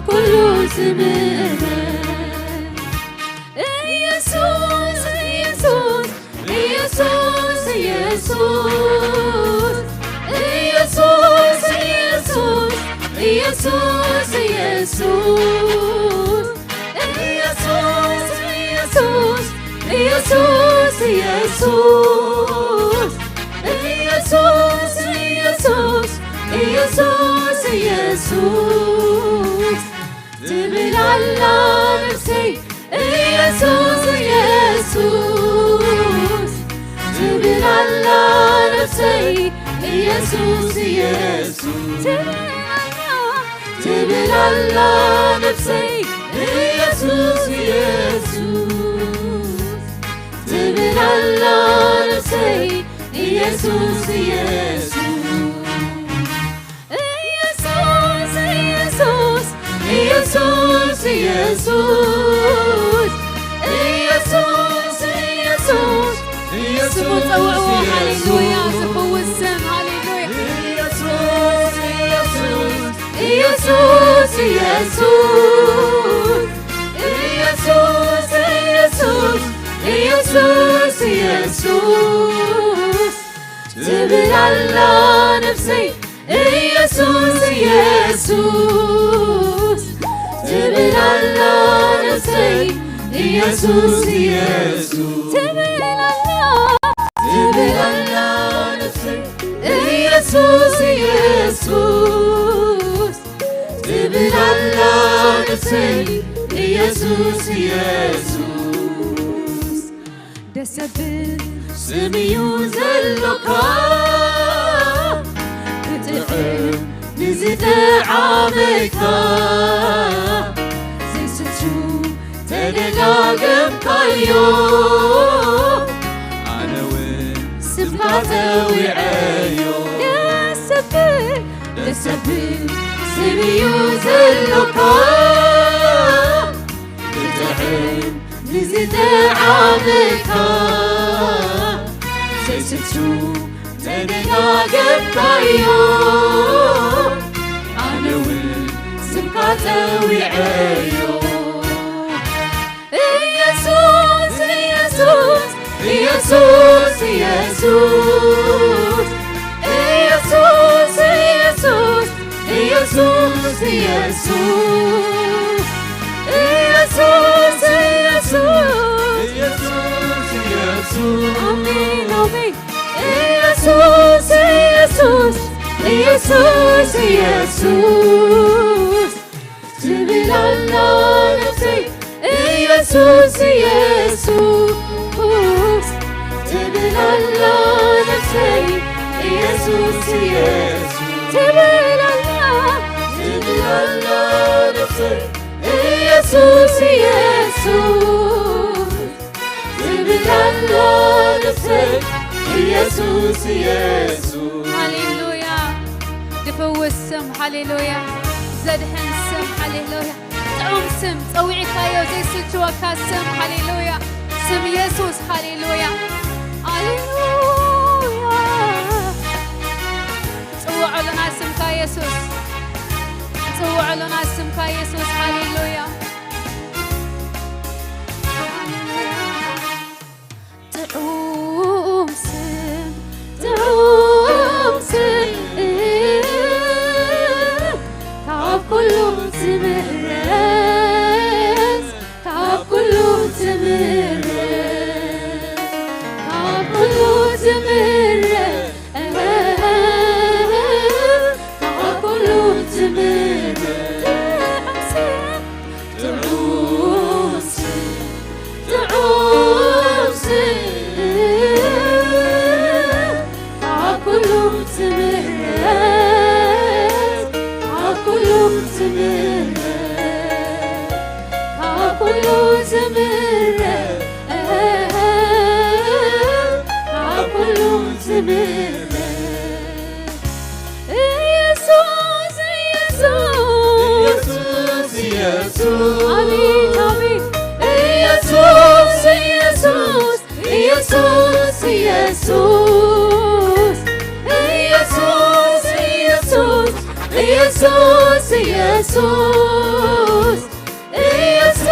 كل زمرة يسوس يسوس يسوس يسوس يسوس يسوس يسوس يسوس يسوس يسوس يسوس يسوس يسوس يسوس يسوس يسوس تبل على نفسي يسوس يسوس تبل على نفسي يسوس يسوس تبل على نفسي يسوس يسوس تبل على نفسي يسوس يسوس يسوس يسوس يسوس يسوس يسوس طوعوا هاليلويا سفوا السم هاليلويا يسوس يسوس يسوس يسوس يسوس يسوس يسوس تبل على نفسي يسوس يسوس تبل على نفسي يسوس يسوس تبل على نفسي يسوس يسوس تبل على نفسي يسوس يسوس دسبل سميو زلوكا بتعب نزيد عامكا زي ستشو تدقاقم كايو أنا وين سبقاتوي عيو دسبل سميو زلوكا بتعب نزيد عامكا زي ستشو تدقاقم كايو أنا وين سبقاتوي عيو يسوس يسوس يسوس يسوس يسوس يسوس يسوس يسوس يسوس يسوس يسوس يسوس آمين آمين يسوس يسوس يسوس يسوس تبل على نفسي يسوس يسوس تبل على نفسي يسوس يسوس تبل على نفسي يسوس يسوس تبل على نفسي يسوس يسوس هاليلويا دفو السم هاليلويا زدهن سم هاليلويا تعوم سم توعي كايو زي ستوكا سم هاليلويا سم يسوس هاليلويا هاليلويا توعوا لنا سم كايسوس توعوا لنا سم كايسوس هاليلويا تعوم سم تعوم سم تعب كله تمرس تعب كله تمرس تعب كله تمرس تعب كله تمرس تعوم سم تعوم سم تعب كله تمرس تعب كله تمرس تعب كله تمرس تعب كله تمرس يسوس يسوس يسوس آمين آمين يسوس يسوس يسوس يسوس يسوس يسوس ኢየሱስ ኢየሱስ ኢየሱስ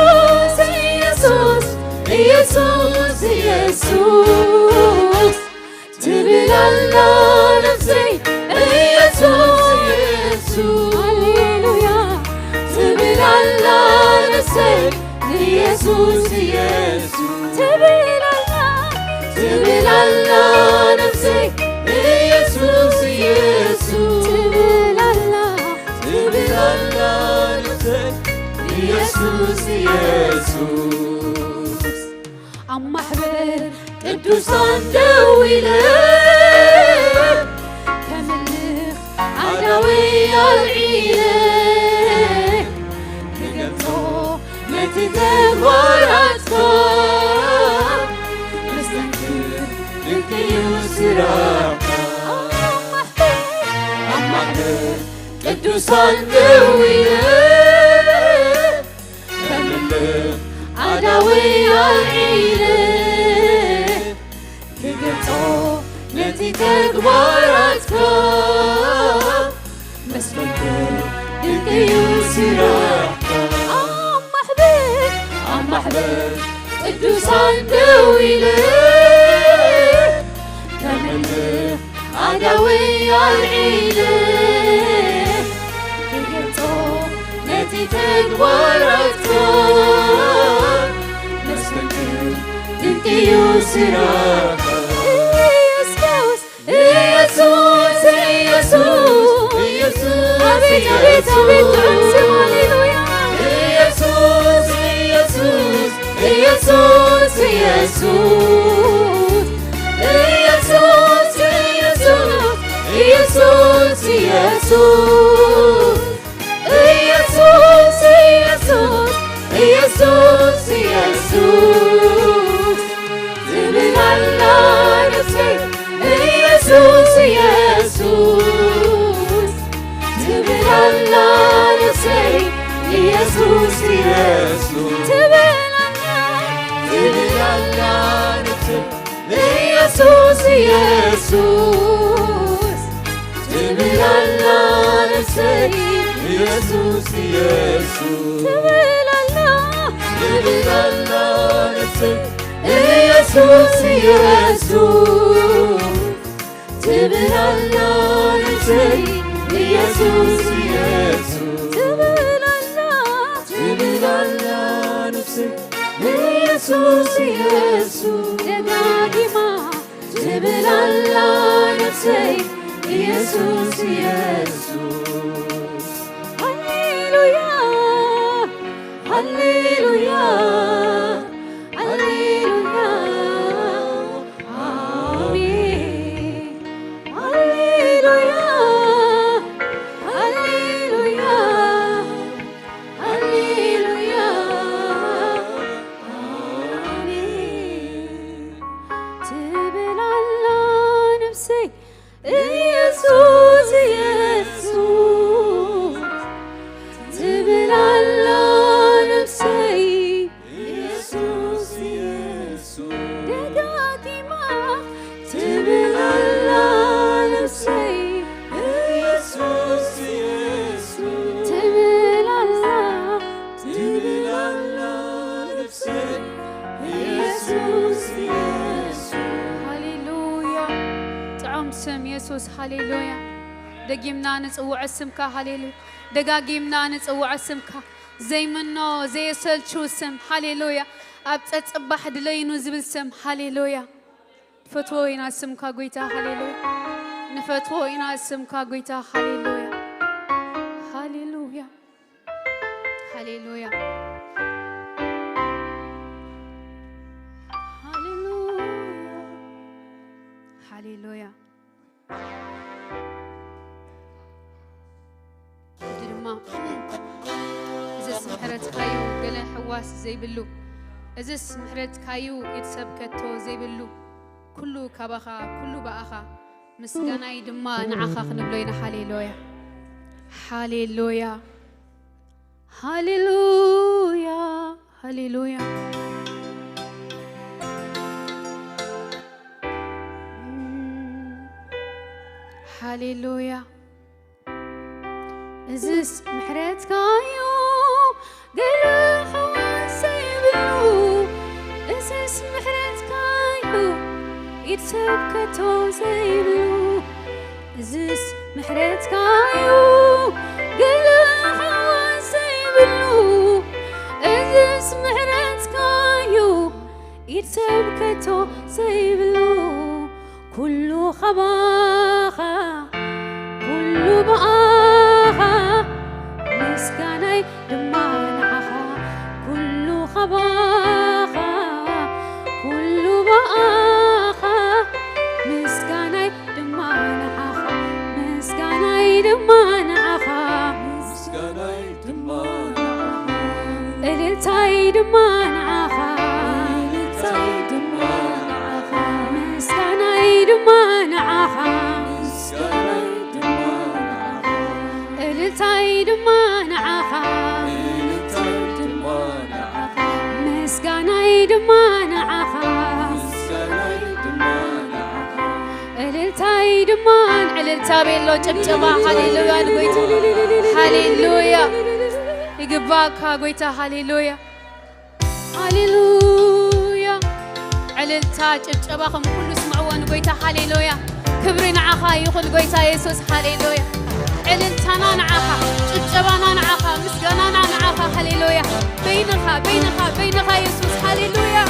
ኢየሱስ ኢየሱስ ኢየሱስ ትብላላ ነፍሴ ኢየሱስ ኢየሱስ ሃሌሉያ ትብላላ ነፍሴ ኢየሱስ ኢየሱስ ትብላላ ነፍሴ ኢየሱስ ኢየሱስ ትብላላ ነፍሴ ኢየሱስ ኢየሱስ አማሕበር ቅዱሳን ደዊለ ከምልኽ ዓዳዊ አልዒለ ክገልጾ ነቲ ተግባራትካ መስተንክር ድንቅዩ ስራሕካ አማሕበር ቅዱሳን ደዊለ ከምልኽ ዓዳዊ አልዒለ ክገልጾ ነቲ ተግባራትካ መስተንክር ድንቅዩ ስራሕካ አማሕበር ቅዱሳን ደዊለ ከምልኽ ዓዳዊ አልዒለ ክገልጾ ነቲ ተግባራትካ መስተንክር ድንቅዩ ስራሕካ ኢየሱስ ኢየሱስ ኢየሱስ አቤት አቤት አቤት ሃሌሉያ ኢየሱስ ኢየሱስ ኢየሱስ ኢየሱስ ኢየሱስ ኢየሱስ ኢየሱስ ኢየሱስ ኢየሱስ ኢየሱስ ትብላላ ነፍሴ ኢየሱስ ኢየሱስ ትብላላ ነፍሴ ኢየሱስ ኢየሱስ ትብላላ ነፍሴ ኢየሱስ ኢየሱስ ትብላላ ነፍሴ ኢየሱስ ኢየሱስ ትብላላ ነፍሴ ኢየሱስ ኢየሱስ ትብላላ ነፍሴ ኢየሱስ ኢየሱስ ትብላላ ነፍሴ ኢየሱስ ኢየሱስ ደጋግማ ትብላላ ነፍሴ ኢየሱስ ኢየሱስ ሃሌሉያ ሃሌሉያ ሃሌሉያ አሜን ሃሌሉያ ሃሌሉያ ሃሌሉያ አሜን ትብላላ ነፍሴ ኢየሱስ ኢየሱስ ትብላላ ነፍሴ ኢየሱስ ኢየሱስ ደጋግማ ትብላላ ነፍሴ ኢየሱስ ኢየሱስ ትብላላ ነፍሴ ኢየሱስ ኢየሱስ ሃሌሉያ ጥዑም ስም ኢየሱስ ሃሌሉያ ደጊምና ንጽውዕ ስምካ ሃሌሉያ ደጋጊምና ንጽውዕ ስምካ ዘይምኖ ዘየሰልቹ ስም ሃሌሉያ ኣብ ፀፅባሕ ድለይኑ ዝብል ስም ሃሌሉያ ንፈትዎ ኢና ስምካ ጎይታ ሃሌሉያ ንፈትዎ ኢና ስምካ ጎይታ ሃሌሉያ ሃሌሉያ ሃሌሉያ ሃሌሉያ ድማ እዝስ ምሕረትካዩ ገለ ሕዋስ ዘይብሉ እዝስ ምሕረትካዩ ይትሰብከቶ ዘይብሉ ኩሉ ካባኻ ኩሉ በኣኻ ምስጋናይ ድማ ንዓኻ ክንብሎ ኢና ሃሌሉያ ሃሌሉያ ሃሌሉያ ሃሌሉያ ሃሌሉያ إزس محرتك يوم قلح وسيبلو إزس محرتك يوم يتسبك توزيبلو إزس محرتك يوم قلح وسيبلو إزس محرتك يوم يتسبك توزيبلو كله خباخة كله بقاخة مسكاني دمانعها كله خباخة كله بقاخة مسكاني دمانعها مسكاني دمانعها مسكاني دمانعها التاي دمانعها التاي دمانعها مسكاني دمانعها مسكاني دمانعها التاي دمانعها التاي دمانعها مسكاني دمانعها مسكاني دمانعها التاي دمان التا بيلو جبجبا هاليلويا نقول هاليلويا يقباك هاقويتا هاليلويا هاليلويا عللتا جبجباكم كل اسمعوا نقويتا هاليلويا كبرنا عخا يقول قويتا يسوس هاليلويا عللتانا نعخا جبجبانا نعخا مسقانا نعخا هاليلويا بينخا يسوس هاليلويا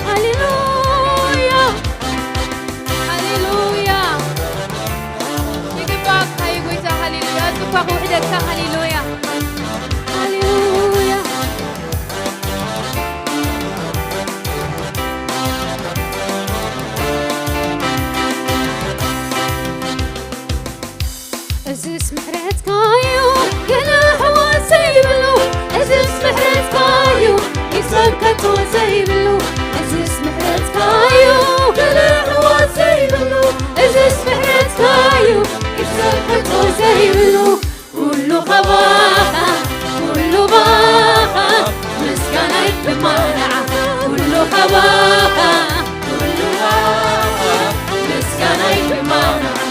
هاليلويا هاليلويا يقباك هاقويتا هاليلويا زباك وحدك هاليلويا هاليلويا إزس محرتك يوم قلح وسيبلو إزس محرتك يوم يسبك توزيبلو إزس محرتك يوم قلح وسيبلو إزس محرتك يوم يسبك توزيبلو كله خباخة كله باخة مسكاني دمانعها كله خباخة كله باخة مسكاني دمانعها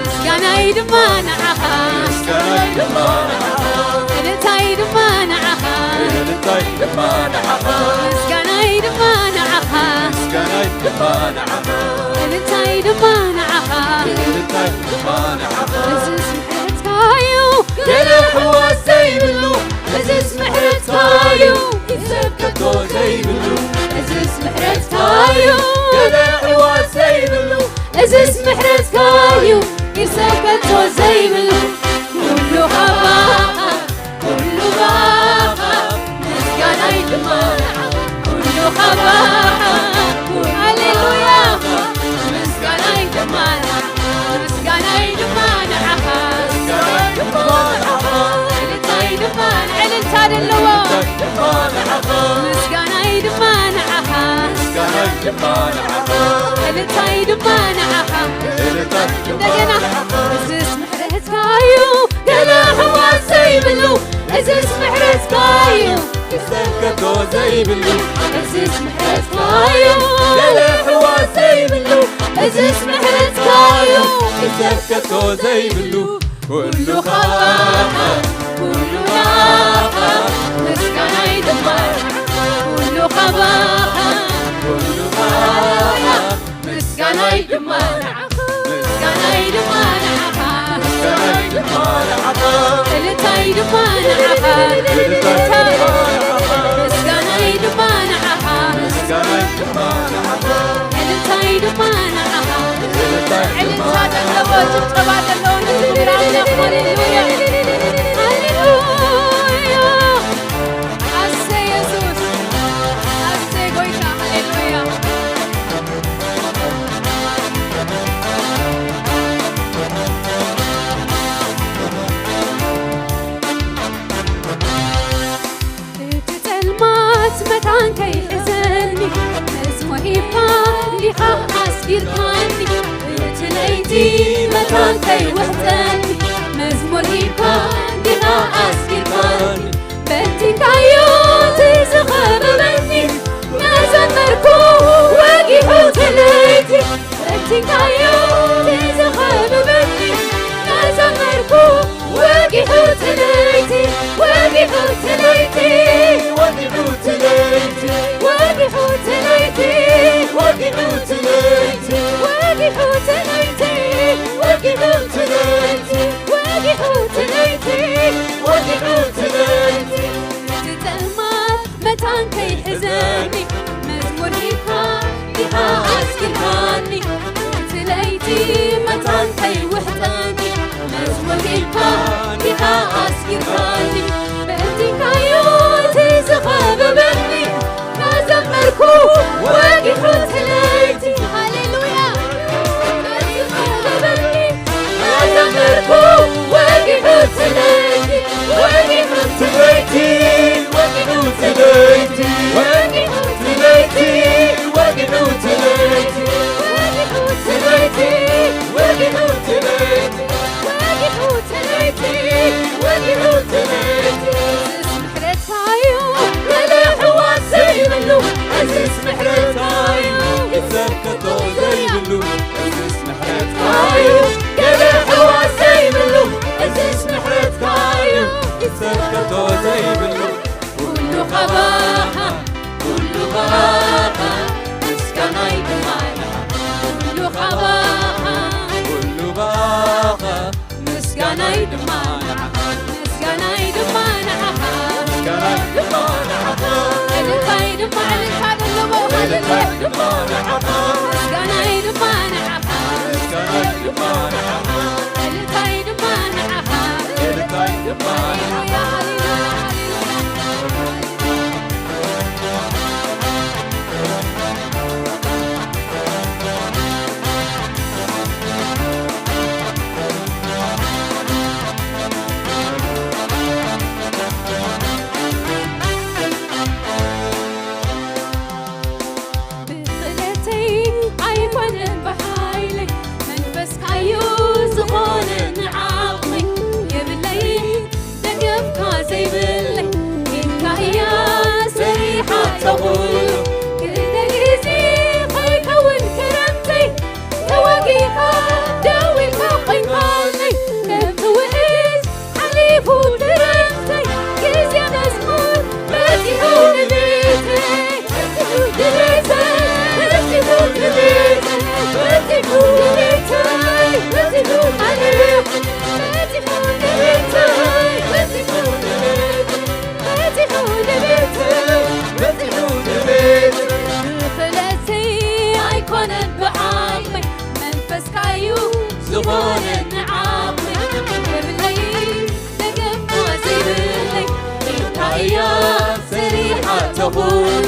مسكاني دمانعها مسكاني دمانعها التاي دمانعها التاي دمانعها مسكاني دمانعها مسكاني دمانعها التاي دمانعها التاي دمانعها إزس محرتك يوم قلح وسيبلو إزس محرتك يوم يسبك توزيبلو إزس محرتك يوم قلح وسيبلو إزس محرتك يوم يسبك توزيبلو كله خباخة كله باخة مسكاني دمانعها كله خباخة هاليلويا مسكاني دمانعها مسكاني دمانعها مسكاني دمانعها التاي دمانعها التاي دمانعها مسكاني دمانعها مسكاني دمانعها التاي دمانعها دقنا إزس محرتك يوم قلح وسيبلو إزس محرتك يوم يسبك توزيبلو إزس محرتك يوم قلح وسيبلو إزس محرتك يوم يسبك توزيبلو كله خباخة كله باخة مسكاني دمانعها كله خباخة كله باخة مسكاني دمانعها مسكاني دمانعها مسكاني دمانعها التاي دمانعها مسكاني دمانعها مسكاني دمانعها التاي دمانعها علتا دلو جبجبا دلو نزمير عليك هاليلويا هاليلويا أسي يسوس أسي قويتا هاليلويا تتلمات متان كي حزني مزموحي فالي خاص يركاني تليتي متان كي وحداني مزموحي فالي خاص يركاني بنتي كايوتي زخر مني نازمركو واقفو تليتي بنتي كايوتي زخر مني نازمركو واقفو بنتي متان كي وحداني مزوكي كان أسكراني بنتي كيوتي زخاب بني نازم مركو واقي حوت ليتي هاليلويا بنتي زخاب بني نازم مركو واقي حوت ليتي واقي حوت ليتي واقي حوت ليتي واقي حوت ليتي واقي حوت ليتي واقي حوت ليتي واقي حوت ليتي واقي حوت ليتي واقي حوت ليتي اسم حرتايو ملا حواس زي منو اسم حرتايو يتسكتو زي منو اسم حرتايو ملا حواس زي منو اسم حرتايو يتسكتو زي منو كله خباحة كله باقة مسكنا يدمعنا كله خباحة كله باقة مسكنا يدمعنا مسكنا يدمعنا مسكنا يدمعنا اللي يدمع اللي اللي يدمعنا مسكنا يدمعنا مسكنا يدمعنا اللي يدمعنا اللي يدمعنا تقول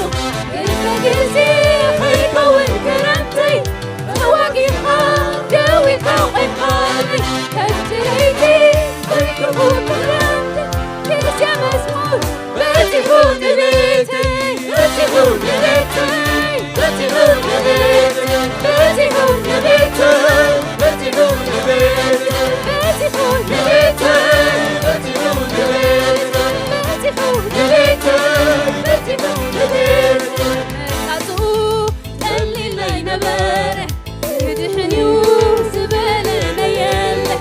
الفجزي هيكون كرامتي مواقفها داوي حقي قلبي هجريتي هيكون كرامتي كرسي مسموح باتفون بيتي باتفون بيتي باتفون بيتي باتفون بيتي باتفون بيتي باتفون بيتي باتفون بيتي باتفون بيتي تعطوه اللي لا ينبره يدحني وزبالة ليالة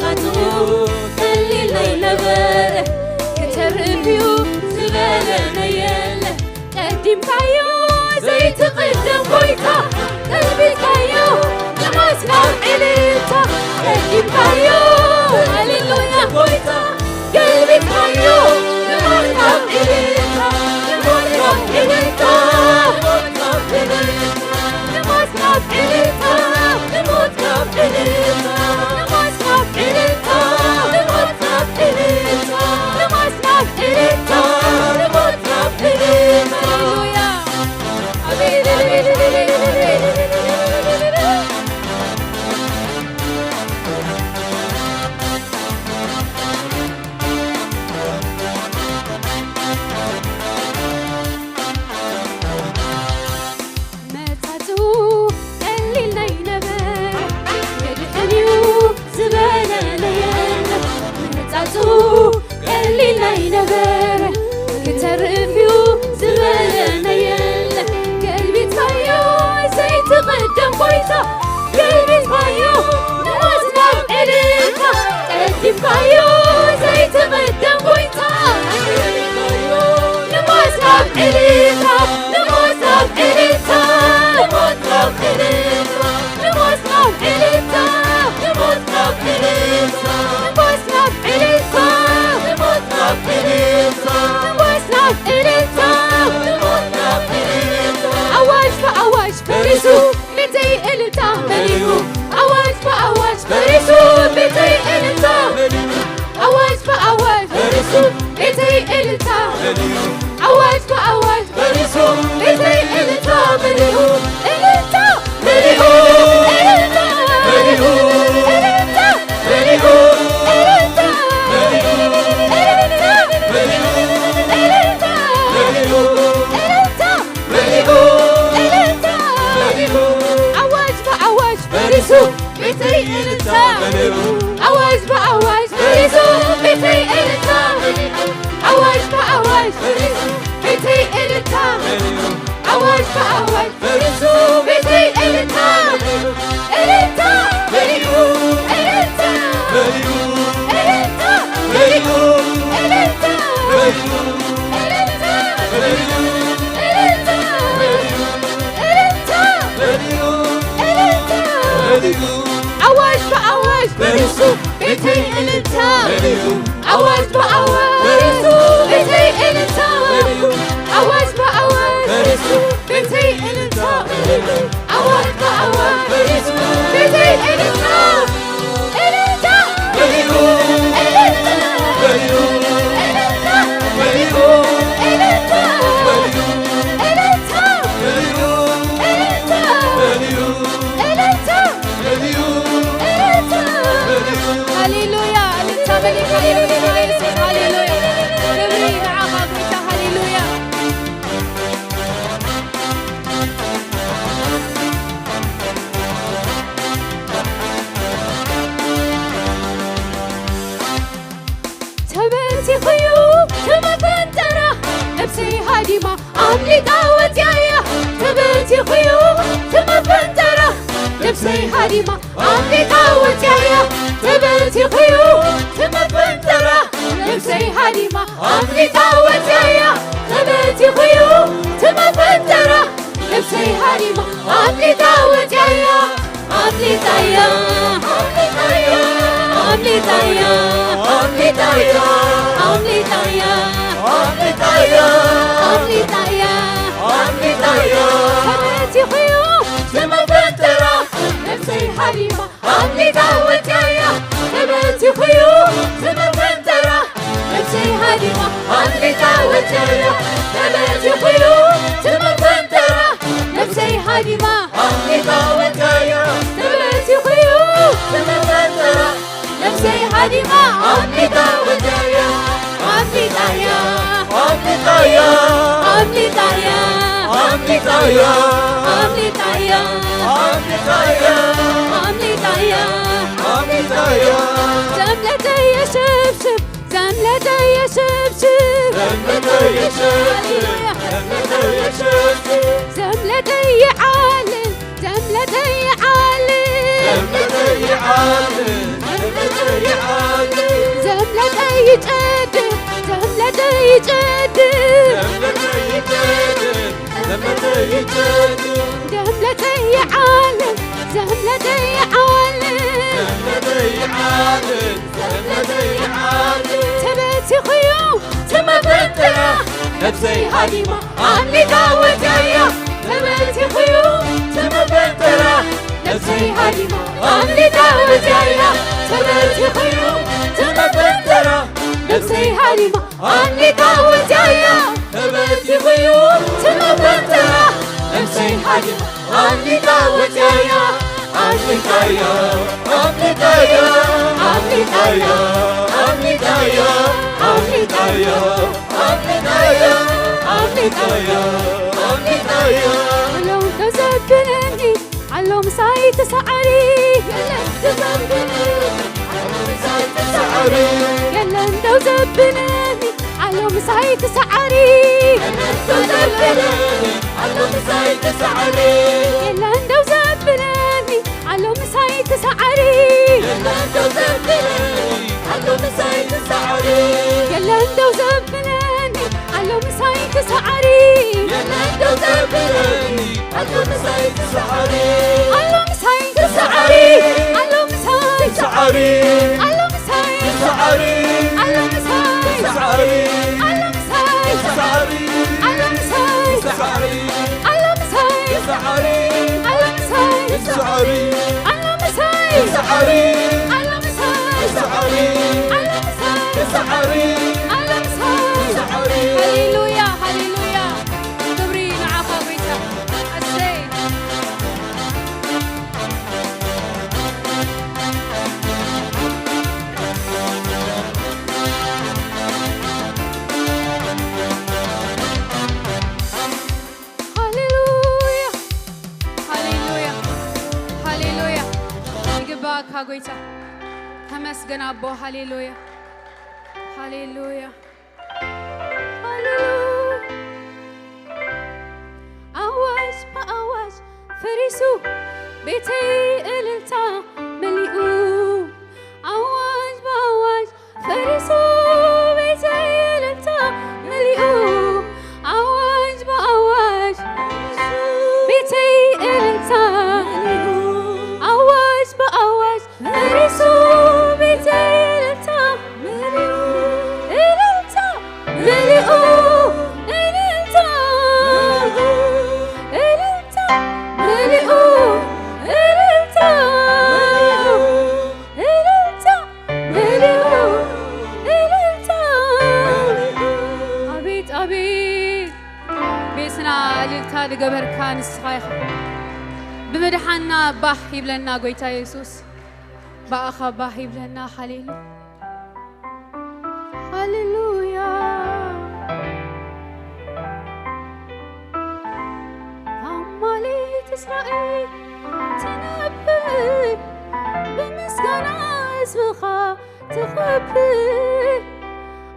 تعطوه اللي لا ينبره كترفي وزبالة ليالة قدم كايو زي تقدم بويتا قلبي كايو لمسنا إليتا قدم كايو هاليلويا بويتا قلبي كايو لمسنا إليتا بريسو بيتي إلتا عواج بأواج بريسو بيتي إلتا بريو إلتا بريو إلتا بريو إلتا بريو إلتا بريو إلتا بريو إلتا بريو إلتا بريو إلتا بريو عواج بأواج بريسو بيتي إلتا عواج بأواج بريسو بيتي إلتا عواج بأواج بريسو بيتي إلتا عواج بأواج بريسو بيتي إلتا إلتا بريو إلتا بريو إلتا بريو إلتا بريو إلتا بريو إلتا إلتا بريو إلتا بريو عواج بأواج بريسو بيتي إلتا عواج بأواج بريسو بيتي إلتا عواج بأواج بريسو بيتي إلتا عواج بأواج بريسو بيتي إلتا إلتا بريو إلتا بريو إلتا بريو إلتا بريو إلتا بريو إلتا بريو إلتا بريو إلتا هاليلويا إلتا ملك هاليلويا يسوع هاليلويا كبري معاها قويتا هاليلويا تبنتي خيوب كما بنترى نفسي هادمة عملي دعوة يايا تبنتي خيوب كما بنترى نفسي هادمة عملي دعوة يايا تبنتي خيوب كما بنترى نفسي هادمة عملي دعوة يايا تبنتي خيوب كما بنترى نفسي هادمة عملي دعوة يايا عملي دايا عملي دايا عملي دايا عملي دايا عملي دايا عملي دايا عملي دايا عملي دايا تبنتي خيوب كما بنترى نفسي حريمة عملي دعوة يايا تبنتي خيوب كما بنترى نفسي حريمة عملي دعوة يايا تبنتي خيوب كما بنترى نفسي حريمة عملي دعوة يايا تبنتي خيوب كما بنترى نفسي حريمة عملي دعوة يايا عملي دايا عملي دايا عملي دايا عملي دايا عملي دايا عملي دايا عملي دايا عملي دايا زملتي يا شبشب زملتي يا شبشب زملتي يا شبشب زملتي يا شبشب زملتي يا عالم زملتي يا عالم زملتي يا عالم زملتي يا عالم زملتي يجدد زملتي يجدد زملتي يجدد زملتي يجدد زملتي يا عالم زملتي يا عالم زملتي يا عالم زملتي يا عالم تبنتي خيوم تما بنترى نفسي هادمة عملي دعوة يايا تبنتي خيوم تما بنترى نفسي هادمة عملي دعوة يايا تبنتي خيوم تما بنترى نفسي هادمة عملي دعوة يايا تبنتي خيوم تما بنترى نفسي هادمة عملي دعوة يايا عملي دايا عملي دايا عملي دايا عملي دايا عملي دايا عملي دايا عملي دايا عملي دايا لو تزبنني علو مساي تسعري يلا تزبنني علو مساي تسعري يلا انت وزبنني علو مساي تسعري يلا انت وزبنني علو مساي تسعري يلا انت وزبنني علو مساي تسعري يلا انت وزبنني علو مساي تسعري يلا انت وزبنني علو مساي تسعري يلا انت وزبنني علو مساي تسعري علو مساي تسعري علو مساي تسعري علو مساي تسعري علو مساي تسعري علو مساي تسعري علو مساي تسعري علو مساي تسعري علو مساي تسعري علو مساي تسعري علو مساي تسعري علو مساي تسعري قويتا تمسجن أبو هاليلويا هاليلويا هاليلويا أواج ما أواج فريسو بيتي إلتا مليئو أواج ما أواج فريسو بيتي إلتا مليئو أواج ما أواج بيتي إلتا أواج ما أواج فريسو بيتي إلتا مليئو إلتا مليئو إلتا إلتا مليئو إلتا إلتا مليئو إلتا أبيت أبيت بيسنا إلتا لقبر كان الصغير بمدحنا باح يبلنا قويتا يسوس بأخا باح يبلنا حليل هاليلويا عمالية إسرائيل تنبئ بمسكنة اسمها تخبئ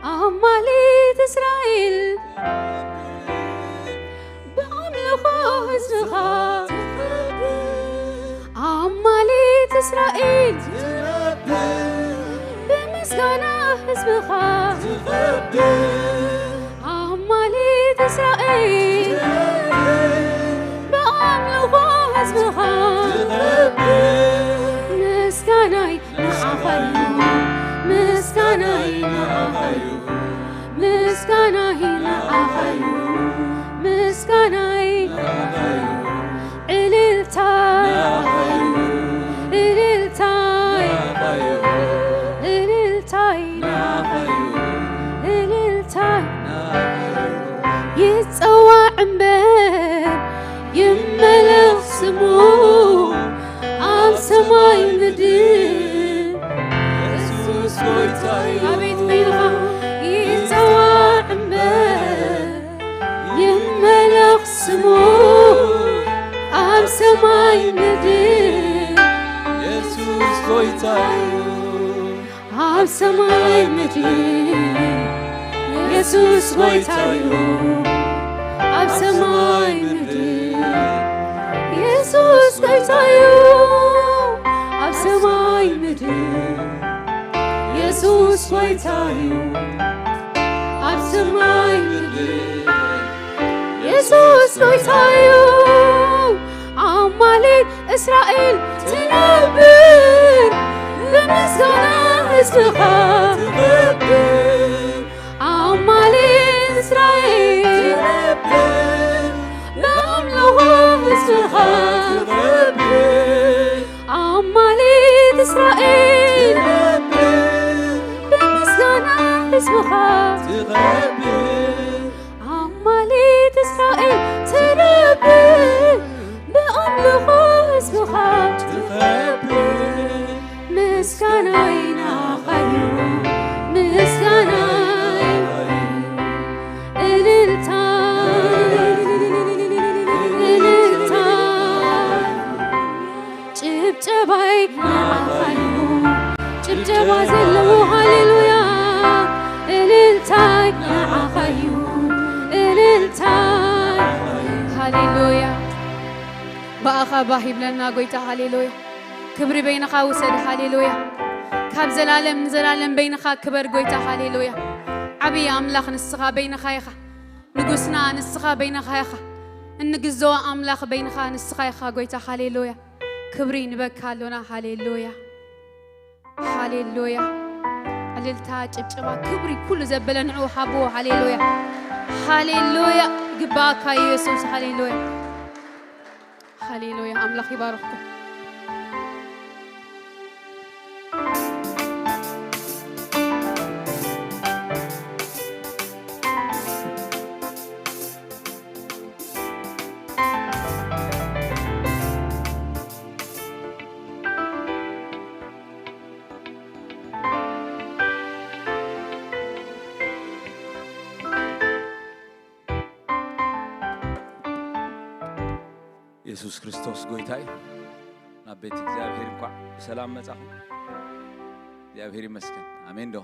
عمالية إسرائيل بعملها اسمها عمالية إسرائيل بمسكنة اسمها عمالية إسرائيل بعملها اسمها مسكناي نعفيو مسكناي نعفيو مسكناي نعفيو مسكناي إللتاي إللتاي إللتاي إللتاي يتصوع عمبر يملغ سمو عم سماي مدين يسوس قويتاي أبيت بينها يتصوع عمبر يملغ سمو عم سماي مدين يسوس قويتاي عم سماي مدين يسوس قويتاي عم سماي مدين يسوس قويتاي عم سماي مدين يسوس قويتاي عم سماي مدين يسوس قويتاي عمالي إسرائيل تنبر بمسكنة اسمها عمالي إسرائيل تنبر بعملها اسمها عمالي إسرائيل بمسكنة اسمها عمالي إسرائيل تنبر بأملها اسمها مسكناي نعفيو مسكناي إللتاي إللتاي ጭብጨባይ ነዓኸዩ ጭብጨባ ዘለዎ ሃሌሉያ እልልታይ ነዓኸዩ እልልታይ ሃሌሉያ በአኻ ባሂብ ለና ጎይታ ሃሌሉያ ክብሪ በይንኻ ውሰድ ሃሌሉያ ካብ ዘላለም ንዘላለም በይንኻ ክበር ጎይታ ሃሌሉያ ዓብይ ኣምላኽ ንስኻ በይንኻ ኢኻ ንጉስና ንስኻ በይንኻ ኢኻ እንግዘኦ ኣምላኽ በይንኻ ንስኻ ኢኻ ጎይታ ሃሌሉያ ክብሪ ንበካ ኣሎና ሃሌሉያ ሃሌሉያ እልልታ ጭብጨባ ክብሪ ኩሉ ዘበለ ንዑ ሃብዎ ሃሌሉያ ሃሌሉያ ግባካ ኢየሱስ ሃሌሉያ ሃሌሉያ ኣምላኽ ይባርኽኩም ኢየሱስ ክርስቶስ ጎይታይ ናብ نبيت እግዚአብሔር እንኳን በሰላም መጻፍ እግዚአብሔር ይመስገን አሜን ዶ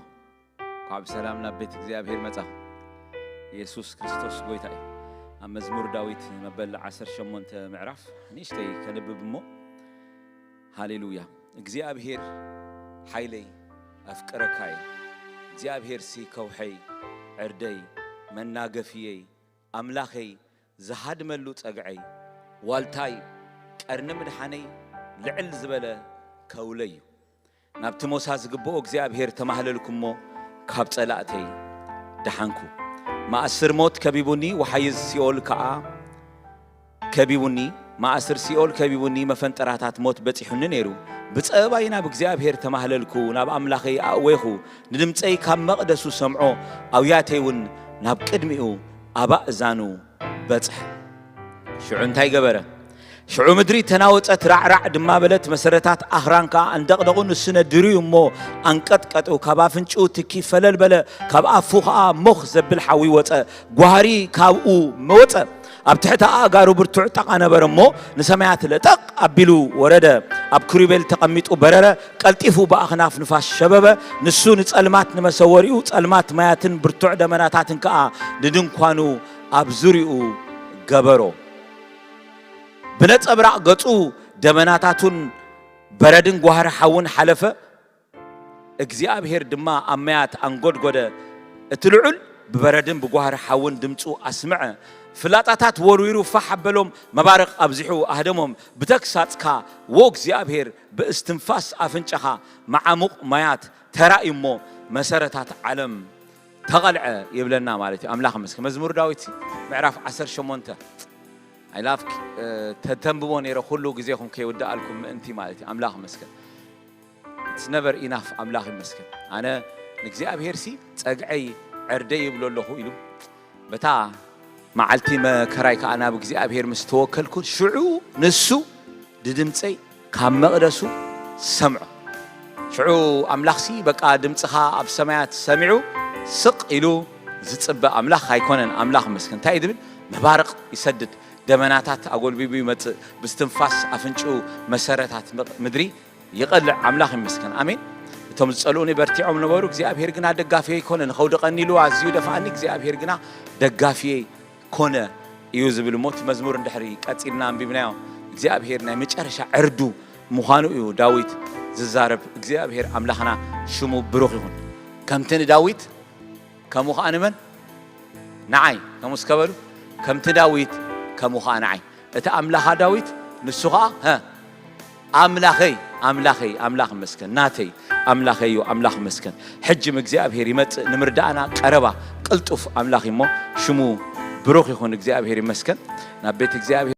እንኳን በሰላም ነቤት እግዚአብሔር መጻፍ ኢየሱስ ክርስቶስ ጎይታ መዝሙር ዳዊት መበል 18 ምዕራፍ ንሽተይ ከልብብሞ ሃሌሉያ እግዚአብሔር ኃይለይ አፍቀረካይ እግዚአብሔር ሲከውሐይ ዕርደይ መናገፊየይ አምላኸይ ዘሃድመሉ ጸግዐይ ዋልታይ ቀርኒ ምድሓነይ ልዕል ዝበለ ከውለዩ ናብቲ ሞሳ ዝግብኦ እግዚአብሔር ተማህለልኩሞ ካብ ጸላእተይ ደሓንኩ ማእስር ሞት ከቢቡኒ ወሓይዝ ሲኦል ከዓ ከቢቡኒ ማእስር ሲኦል ከቢቡኒ መፈንጠራታት ሞት በፂሑኒ ነይሩ ብጸባይ ናብ እግዚአብሔር ተማህለልኩ ናብ አምላኸይ ኣወይኹ ንድምፀይ ካብ መቕደሱ ሰምዖ ኣውያተይውን ናብ ቅድሚኡ ኣባእዛኑ በጽሕ ሽዑ እንታይ ገበረ ሽዑ ምድሪ ተናወፀት ራዕራዕ ድማ በለት መሰረታት ኣኽራንካ እንደቕደቑ ንስነ ድርዩ እሞ አንቀጥቀጡ ካብ ኣፍንጭኡ ትኪ ፈለል በለ ካብ ኣፉ ከዓ ሞኽ ዘብል ሓዊ ወፀ ጓህሪ ካብኡ መወፀ ኣብ ትሕቲ ኣእጋሩ ብርቱዕ ጠቃ ነበረ እሞ ንሰማያት ለጠቕ ኣቢሉ ወረደ ኣብ ክሩቤል ተቐሚጡ በረረ ቀልጢፉ በኣኽናፍ ንፋስ ሸበበ ንሱ ንጸልማት ንመሰወሪኡ ጸልማት ማያትን ብርቱዕ ደመናታትን ከዓ ንድንኳኑ ኣብ ዙርኡ ገበሮ ብነጸብራቕ ገጹ ደመናታቱን በረድን ጓህሪ ሓውን ሓለፈ እግዚአብሔር ድማ ኣመያት አንጎድጎደ እትልዑል ብበረድን ብጓህሪ ሓውን ድምፁ ኣስምዐ ፍላጣታት ወርዊሩ ፈሓበሎም መባረቕ ኣብዚሑ ኣህደሞም ብተክሳጽካ ወ እግዚአብሔር ብእስትንፋስ ኣፍንጨኻ መዓሙቕ ማያት ተራእዩሞ መሰረታት ዓለም ተቐልዐ ይብለና ማለት እዩ ኣምላኽ መስከ መዝሙር ዳዊት ምዕራፍ 18 I love ተተንብቦ ነይረ ኩሉ ግዜኹም ከይወዳአልኩም ምእንቲ ማለት እዩ ኣምላኽ መስከን it's never enough ኣምላኽ መስከን ኣነ ንእግዚአብሔር ሲ ጸግዐይ ዕርደይ ይብሎ ኣለኹ ኢሉ በታ መዓልቲ መከራይ ከዓ ናብ እግዚአብሔር ምስ ተወከልኩ ሽዑ ንሱ ድድምፀይ ካብ መቕደሱ ሰምዖ ሽዑ ኣምላኽ ሲ በቃ ድምፅኻ ኣብ ሰማያት ሰሚዑ ስቕ ኢሉ ዝጽበ ኣምላኽ ኣይኮነን ኣምላኽ መስከን እንታይ ድብል መባረቕ ይሰድድ ደመናታት አጎልቢቡ ይመጽእ ብስትንፋስ አፍንጭኡ መሰረታት ምድሪ ይቀልዕ አምላኽ ይመስገን አሜን እቶም ዝጸልኡኒ በርቲዖም ነበሩ እግዚአብሔር ግና ደጋፊየ ኮነ ንኸውደቐኒ ኢሉ ኣዝዩ ደፋኣኒ እግዚአብሔር ግና ደጋፊየ ኮነ እዩ ዝብል ሞት መዝሙር እንድሕሪ ቀፂልና አንቢብናዮ እግዚአብሔር ናይ መጨረሻ ዕርዱ ምዃኑ እዩ ዳዊት ዝዛረብ እግዚአብሔር አምላኽና ሽሙ ብሩኽ ይሁን ከምቲ ዳዊት ከምኡ ከዓ ንመን ንዓይ ከምኡስ ከበሉ ከምቲ ዳዊት كمو خانعي اتا املاخ داويت نسوها ها املاخي مسكن ناتي املاخي املاخ مسكن حجم እግዚአብሔር ይመጽ ንምርዳና ቀረባ ቅልጡፍ املاخي ሞ ሽሙ ብሩኽ ይሁን እግዚአብሔር ይመስገን ናብ ቤት እግዚአብሔር